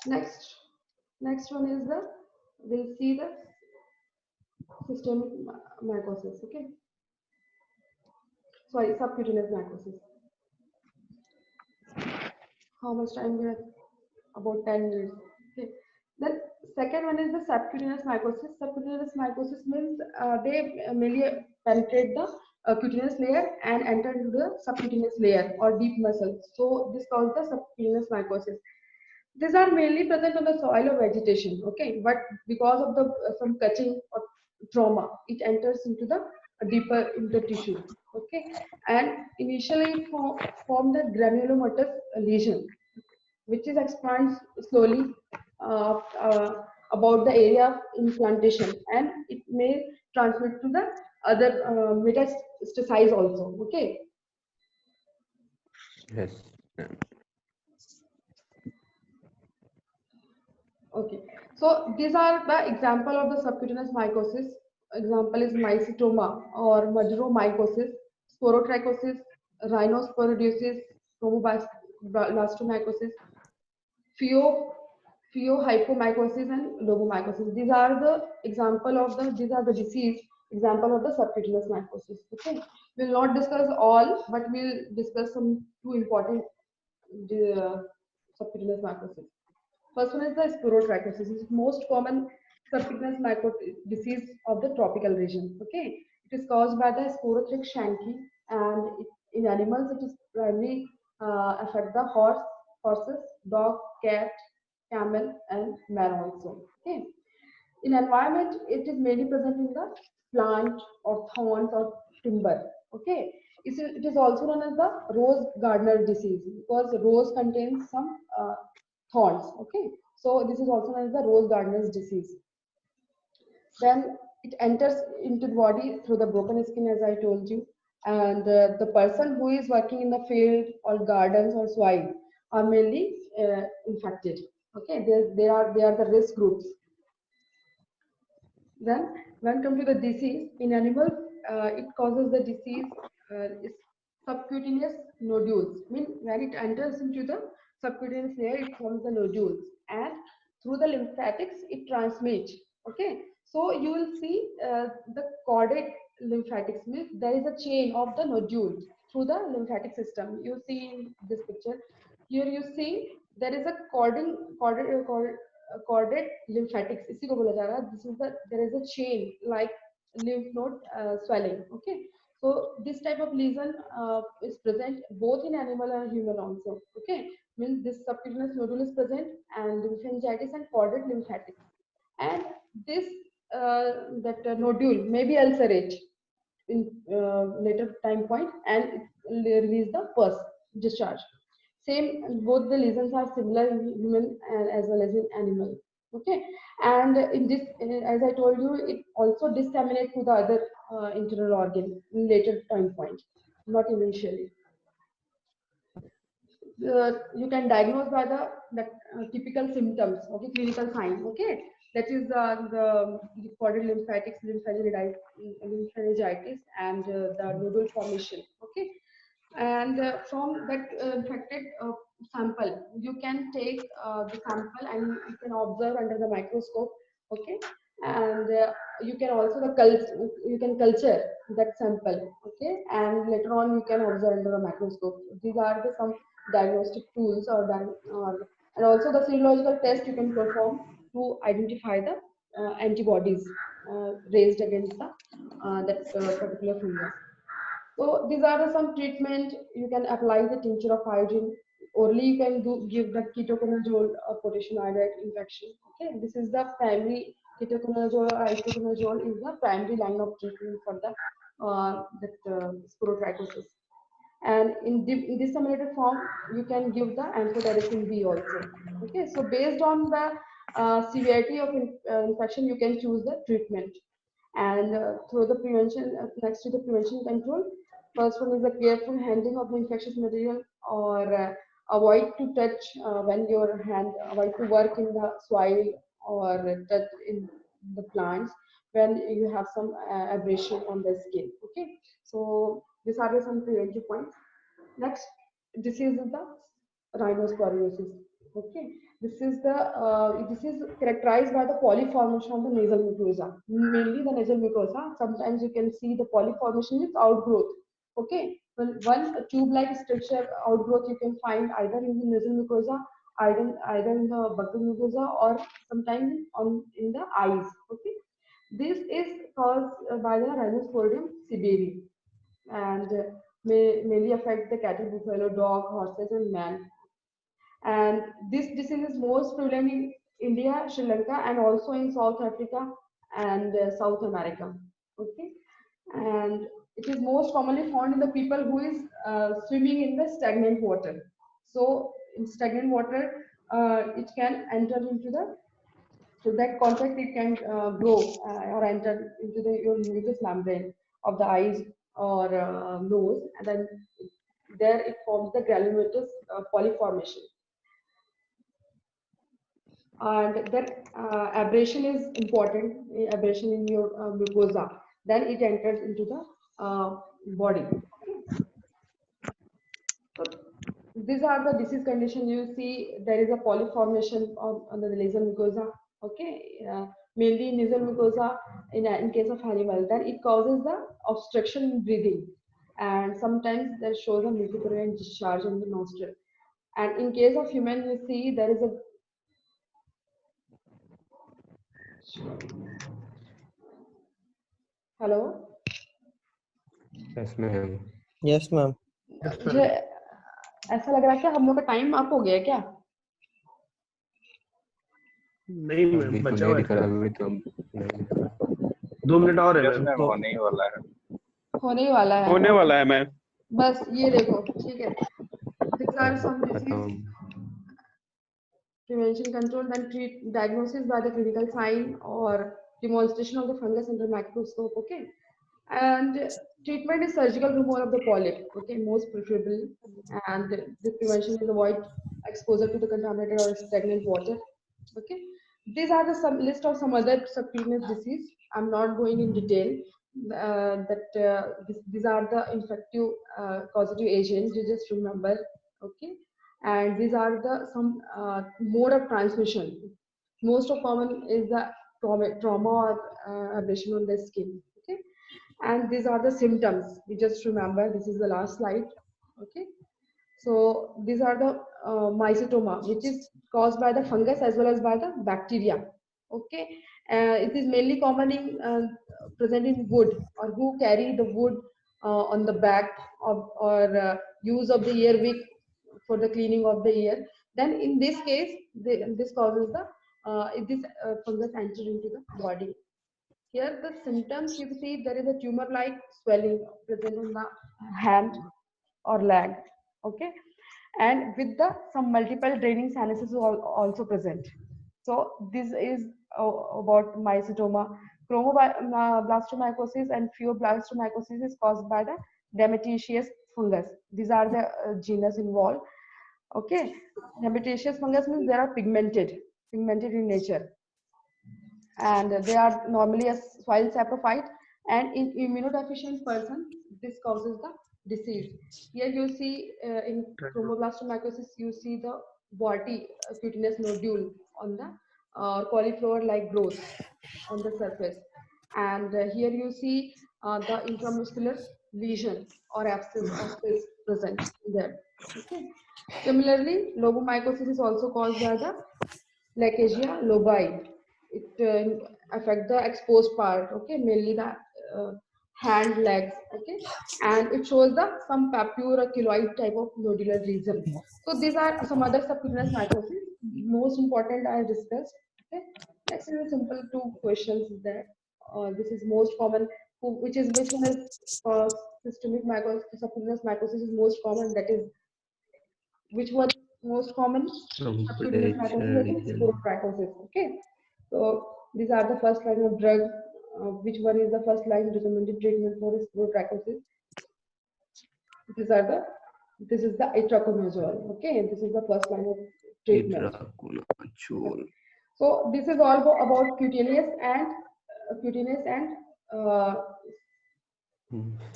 Next one is the, we'll see the systemic mycosis. Okay, sorry, subcutaneous mycosis. How much time we have? About 10 minutes. Okay. Then second one is the subcutaneous mycosis. Subcutaneous mycosis means they mainly penetrate the cutaneous layer and enter into the subcutaneous layer or deep muscle. So this called the subcutaneous mycosis. These are mainly present on the soil of vegetation. Okay, but because of the some catching or trauma, it enters into the deeper in the tissue. Okay, and initially it form the granulomatous lesion, which is expands slowly uh, uh, about the area of implantation, and it may transmit to the other metastasize also. Okay. Yes. Okay, so these are the example of the subcutaneous mycosis. Example is mycetoma or majoromycosis, sporotrichosis, rhinosporoidosis, chromoblastomycosis, pheo, pheohypomycosis, and lobomycosis. These are the example of the, these are the disease example of the subcutaneous mycosis. Okay, we'll not discuss all, but we'll discuss some two important uh, subcutaneous mycosis. First one is the sporotrichosis. It's most common subcutaneous disease of the tropical region. Okay, it is caused by the Sporothrix shanki, and in animals it is primarily affect the horses, dog, cat, camel, and man also. Okay, in environment it is mainly present in the plant or thorns or timber. Okay, it is also known as the rose gardener disease because rose contains some thorns. Okay, so this is also known as the rose gardener's disease. Then it enters into the body through the broken skin, as I told you, and the person who is working in the field or gardens or soil are mainly infected. Okay, they are the risk groups. Then, when come to the disease in animals, it causes the disease is subcutaneous nodules. Mean when it enters into the subcutaneous layer, it forms the nodules, and through the lymphatics, it transmits. Okay, so you will see the corded lymphatics. Means there is a chain of the nodules through the lymphatic system. You see in this picture. Here you see there is a corded lymphatics. इसी को बोला जा रहा है. This is the, there is a chain like lymph node swelling. Okay, so this type of lesion is present both in animal and human also. Okay, means this subcutaneous nodule is present and lymphangitis and corded lymphatics, and this nodule may be ulcerate in later time point, and it release the pus discharge. Same, both the lesions are similar in human and as well as in animal. Okay, and in this, as I told you, it also disseminate to the other internal organ in later time point, not initially. You can diagnose by the typical symptoms. Okay, clinical sign. Okay, that is the corded lymphatics, lymphangitis, and the nodule formation. Okay, and from that infected sample you can take the sample and you can observe under the microscope. Okay, and you can also you can culture that sample. Okay, and later on you can observe under the microscope. These are the some diagnostic tools and also the serological test you can perform to identify the antibodies raised against the that particular fungus. So these are the some treatment. You can apply the tincture of iodine. Orally, you can give the ketoconazole or potassium iodide injection. Okay, this is the primary ketoconazole or isoconazole is the primary line of treatment for the sporotrichosis. And in disseminated form, you can give the amphotericin B also. Okay, so based on the severity of infection, you can choose the treatment. And through the prevention, next to the prevention control, first one is the careful handling of the infectious material, or avoid to touch when your hand, avoid to work in the soil or touch in the plants when you have some abrasion on the skin. Okay, so these are some preventive points. Next disease is the rhinosporosis. Okay, this is characterized by the polyformation of the nasal mucosa, mainly the nasal mucosa. Sometimes you can see the polyformation with outgrowth. Okay, well, one tube-like structure outgrowth you can find either in the nasal mucosa, either in the buccal mucosa, or sometimes in the eyes. Okay, this is caused by the Rhinosporidium sebarii, and may mainly affect the cattle, buffalo, dog, horses, and man. And this disease is most prevalent in India, Sri Lanka, and also in South Africa and South America. Okay, and it is most commonly found in the people who is swimming in the stagnant water. So in stagnant water, it can enter into the, so that contact it can grow or enter into the your mucous membrane of the eyes or nose, and then there it forms the granulomatous polyformation. And then abrasion is important, abrasion in your mucosa, then it enters into the body. So these are the disease condition. You see there is a polyformation on the nasal mucosa. Okay, mainly nasal mucosa in case of animal, then it causes the obstruction in breathing, and sometimes there shows a mucopurulent discharge in the nostril. And in case of human, you see there is a, hello, Yes, ma'am. Yes, ma'am. मुझे ऐसा लग रहा है कि हम लोग का time up हो गया है क्या? नहीं अभी मैम, तो बचा नहीं हुआ दिख रहा, है, अभी तो नहीं दिख रहा। 2 मिनट और है यस मैम। मैम, होने ही वाला है। होने ही वाला है, होने वाला है मैम। बस ये देखो, ठीक है। These are some disease खत्म। prevention control, then treat diagnosis by the clinical sign or demonstration of the fungus under microscope. Okay, and treatment is surgical removal of the polyp. Okay, most preferably, and the prevention is avoid exposure to the contaminated or stagnant water. Okay, these are the some list of some other subcutaneous disease. I'm not going in detail. These are the infective causative agents. You just remember. Okay, and these are the some mode of transmission. Most of common is the trauma or abrasion on the skin. Okay, and these are the symptoms. You just remember. This is the last slide. Okay, so these are the mycetoma, which is caused by the fungus as well as by the bacteria. Okay, it is mainly common in present in wood, or who carry the wood on the back of, or use of the ear wick for the cleaning of the ear. Then in this case, this causes the this fungus enter into the body. Here the symptoms you see, there is a tumor-like swelling present on the hand or leg. Okay, and with the some multiple draining sinuses also present. So this is about mycetoma. Chromoblastomycosis and pheoblastomycosis is caused by the Demetrius fungus. These are the genus involved. Okay, Demetrius fungus means they are pigmented in nature, and they are normally a soil saprophyte, and in immunodeficient person this causes the disease. Here you see in chromoblastomycosis you see the body cutaneous nodule on the cauliflower like growth on the surface, and here you see the intramuscular lesion or abscess present there. Okay, similarly lobomycosis is also caused by the Lachesia lobai. It affect the exposed part. Okay, mainly the hand, legs. Okay, and it shows the some papule or keloid type of nodular region. So these are some other subcutaneous mycosis. Most important I discussed. Okay, next is a simple two questions is there. This is most common. Which one is systemic mycosis? Subcutaneous mycosis is most common. That is which one most common subcutaneous mycosis? That is sporotrichosis. Okay, so these are the first line of drug. Which one is the first line recommended treatment for sporotrichosis? These are the. This is the itraconazole. Okay, this is the first line of treatment. So this is all about cutaneous and uh,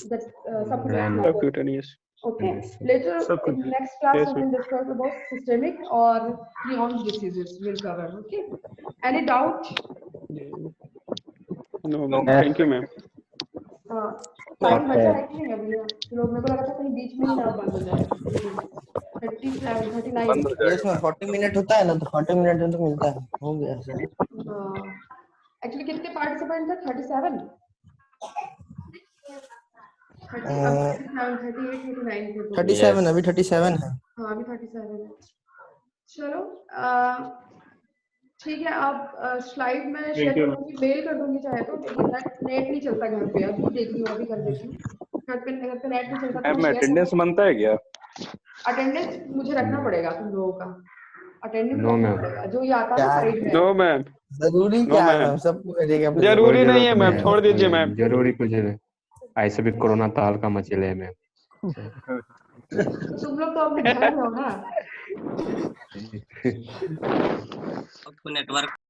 that subcutaneous mycosis. Subcutaneous. Okay. Yes. Later So could- in next class yes, we can discuss about systemic or prion diseases. We'll cover. Okay. Any doubt? No, ma'am. Thank you, ma'am. Time बचा है कि नहीं अभी? लोग मेरे को लगा था कहीं बीच में ही ना बंद हो जाए. 37, 39. यस में 40 मिनट होता है ना, तो 40 मिनट में तो मिलता है, हो गया सर. एक्चुअली कितने पार्टिसिपेंट थे? 37. 37 अभी 37 है. हाँ अभी 37 है. चलो ठीक है. आप स्लाइड में शेयर you. करूंगी, मेल कर दूंगी चाहे तो, लेकिन नेट नहीं चलता घर पे. अभी देख रही हूँ, अभी कर देती हूँ. घर पे नेट नहीं चलता तो मैम अटेंडेंस बनता है क्या? अटेंडेंस मुझे रखना पड़ेगा तुम लोगों का. अटेंडेंस No, रखना ma'am. पड़ेगा. जो ये आता है क्या? साइड में. No ma'am. जरूरी No, क्या है ma'am. मैम, सबको करेगा. जरूरी कोई नहीं है जरूरत मैम, छोड़ दीजिए मैम. जरूरी कुछ नहीं. ऐसे भी कोरोना तो हल्का मचले है मैम. तुम लोग तो अपने घर में हो ना. आपको नेटवर्क